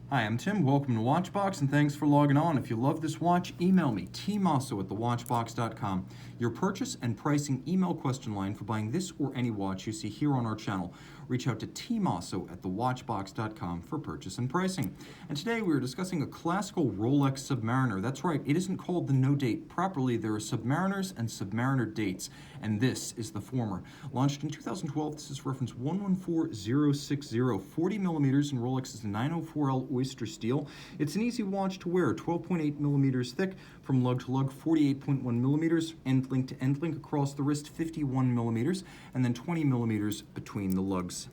Hi, I'm Tim. Welcome to Watchbox, and thanks for logging on. If you love this watch, email me, tmosso at thewatchbox.com. Your purchase and pricing email question line for buying this or any watch you see here on our channel. Reach out to tmosso at thewatchbox.com for purchase and pricing. And today we are discussing a classical Rolex Submariner. That's right, it isn't called the No Date. Properly, there are Submariners and Submariner dates, and this is the former. Launched in 2012, this is reference 114060, 40 millimeters in Rolex's 904L Oyster steel. It's an easy watch to wear, 12.8 millimeters thick from lug to lug, 48.1 millimeters, end link to end link across the wrist, 51 millimeters, and then 20 millimeters between the lugs.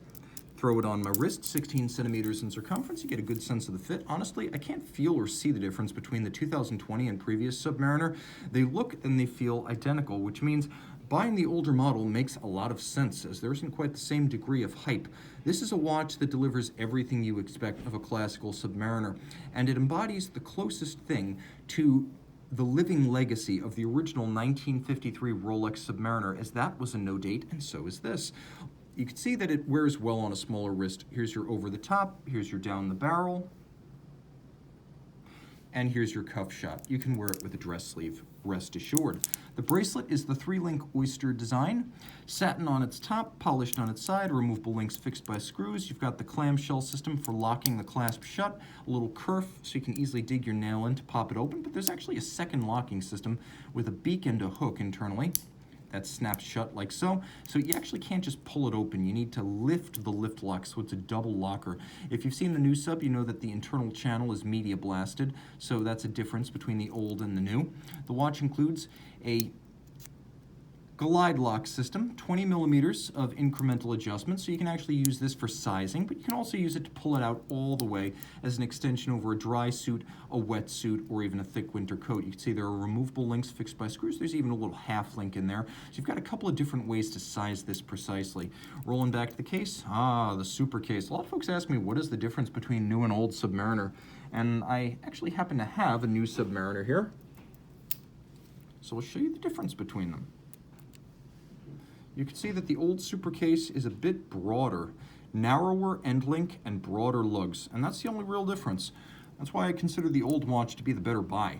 Throw it on my wrist, 16 centimeters in circumference. You get a good sense of the fit. Honestly, I can't feel or see the difference between the 2020 and previous Submariner. They look and they feel identical, which means buying the older model makes a lot of sense, as there isn't quite the same degree of hype. This is a watch that delivers everything you expect of a classical Submariner, and it embodies the closest thing to the living legacy of the original 1953 Rolex Submariner, as that was a no date, and so is this. You can see that it wears well on a smaller wrist. Here's your over the top, here's your down the barrel, and here's your cuff shot. You can wear it with a dress sleeve, rest assured. The bracelet is the 3-link Oyster design. Satin on its top, polished on its side, removable links fixed by screws. You've got the clamshell system for locking the clasp shut, a little kerf so you can easily dig your nail in to pop it open, but there's actually a second locking system with a beak and a hook internally. That snaps shut like so. So you actually can't just pull it open. You need to lift the lift lock, so it's a double locker. If you've seen the new sub, you know that the internal channel is media blasted, so that's a difference between the old and the new. The watch includes a glide lock system, 20 millimeters of incremental adjustment, so you can actually use this for sizing, but you can also use it to pull it out all the way as an extension over a dry suit, a wet suit, or even a thick winter coat. You can see there are removable links fixed by screws. There's even a little half link in there. So you've got a couple of different ways to size this precisely. Rolling back to the case, the super case. A lot of folks ask me, what is the difference between new and old Submariner? And I actually happen to have a new Submariner here. So I'll show you the difference between them. You can see that the old super case is a bit broader, narrower end link and broader lugs, and that's the only real difference. That's why I consider the old watch to be the better buy.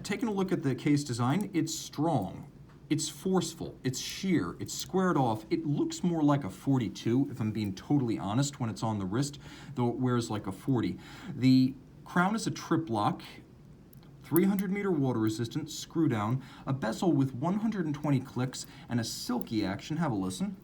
Taking a look at the case design, it's strong, it's forceful, it's sheer, it's squared off. It looks more like a 42, if I'm being totally honest, when it's on the wrist, though it wears like a 40. The crown is a trip lock, 300-meter water resistant, screw down, a bezel with 120 clicks, and a silky action. Have a listen.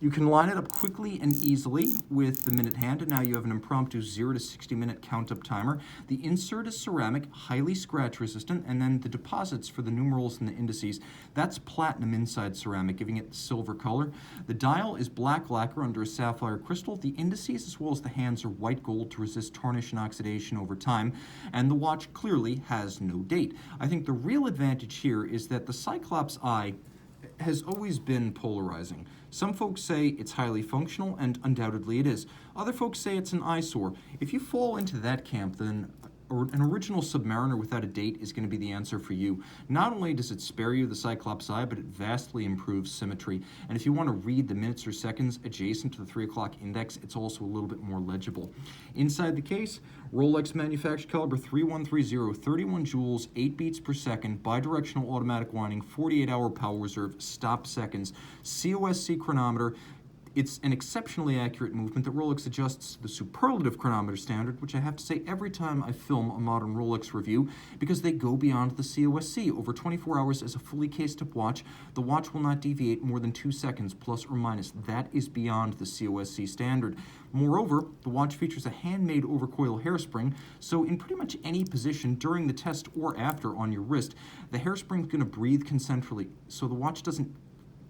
You can line it up quickly and easily with the minute hand, and now you have an impromptu 0 to 60-minute count-up timer. The insert is ceramic, highly scratch-resistant, and then the deposits for the numerals and the indices, that's platinum inside ceramic, giving it the silver color. The dial is black lacquer under a sapphire crystal. The indices as well as the hands are white gold to resist tarnish and oxidation over time, and the watch clearly has no date. I think the real advantage here is that the Cyclops eye has always been polarizing. Some folks say it's highly functional, and undoubtedly it is. Other folks say it's an eyesore. If you fall into that camp, then an original Submariner without a date is going to be the answer for you. Not only does it spare you the Cyclops eye, but it vastly improves symmetry. And if you want to read the minutes or seconds adjacent to the 3 o'clock index, it's also a little bit more legible. Inside the case, Rolex manufactured caliber 3130, 31 joules, 8 beats per second, bidirectional automatic winding, 48-hour power reserve, stop seconds, COSC chronometer. It's an exceptionally accurate movement that Rolex adjusts to the superlative chronometer standard, which I have to say every time I film a modern Rolex review, because they go beyond the COSC. Over 24 hours as a fully cased-up watch, the watch will not deviate more than 2 seconds, plus or minus. That is beyond the COSC standard. Moreover, the watch features a handmade overcoil hairspring, so in pretty much any position during the test or after on your wrist, the hairspring is going to breathe concentrically, so the watch doesn't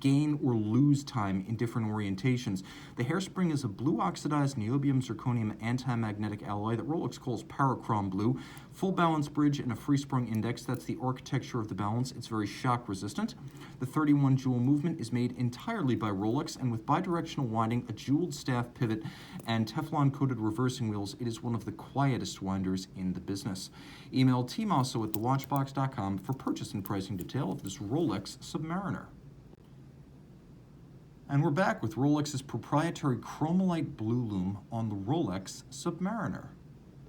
gain or lose time in different orientations. The hairspring is a blue oxidized niobium zirconium anti-magnetic alloy that Rolex calls parachrom blue. Full balance bridge and a free sprung index. That's the architecture of the balance. It's very shock resistant. The 31 jewel movement is made entirely by Rolex, and with bidirectional winding, a jeweled staff pivot, and Teflon coated reversing wheels, it is one of the quietest winders in the business. Email tmosso at thewatchbox.com for purchase and pricing detail of this Rolex Submariner. And we're back with Rolex's proprietary Chromolite Blue Lume on the Rolex Submariner.